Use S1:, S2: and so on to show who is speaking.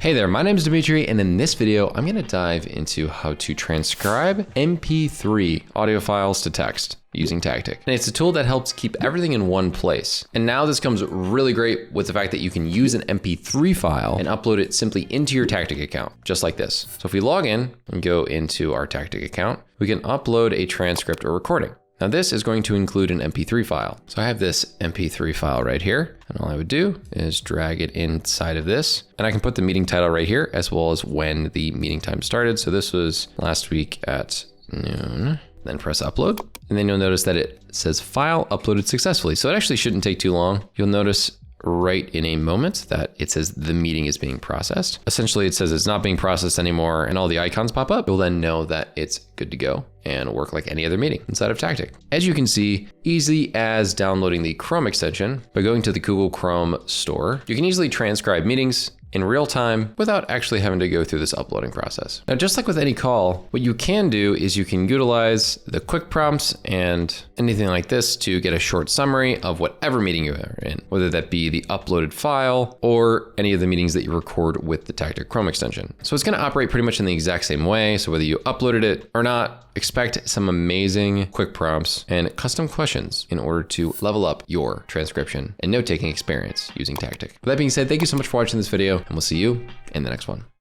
S1: Hey there, my name is Demetri, and in this video, I'm gonna dive into how to transcribe MP3 audio files to text using Tactiq. And it's a tool that helps keep everything in one place. And now this comes really great with the fact that you can use an MP3 file and upload it simply into your Tactiq account, just like this. So if we log in and go into our Tactiq account, we can upload a transcript or recording. Now this is going to include an MP3 file. So I have this MP3 file right here, and all I would do is drag it inside of this, and I can put the meeting title right here, as well as when the meeting time started. So this was last week at noon, then press upload. And then you'll notice that it says file uploaded successfully. So it actually shouldn't take too long. You'll notice right in a moment that it says the meeting is being processed. Essentially, it says it's not being processed anymore, and all the icons pop up. You'll then know that it's good to go and work like any other meeting inside of Tactiq. As you can see, easy as downloading the Chrome extension by going to the Google Chrome store, you can easily transcribe meetings in real time without actually having to go through this uploading process. Now, just like with any call, what you can do is you can utilize the quick prompts and anything like this to get a short summary of whatever meeting you are in, whether that be the uploaded file or any of the meetings that you record with the Tactiq Chrome extension. So it's gonna operate pretty much in the exact same way. So whether you uploaded it or not, expect some amazing quick prompts and custom questions in order to level up your transcription and note-taking experience using Tactiq. With that being said, thank you so much for watching this video, and we'll see you in the next one.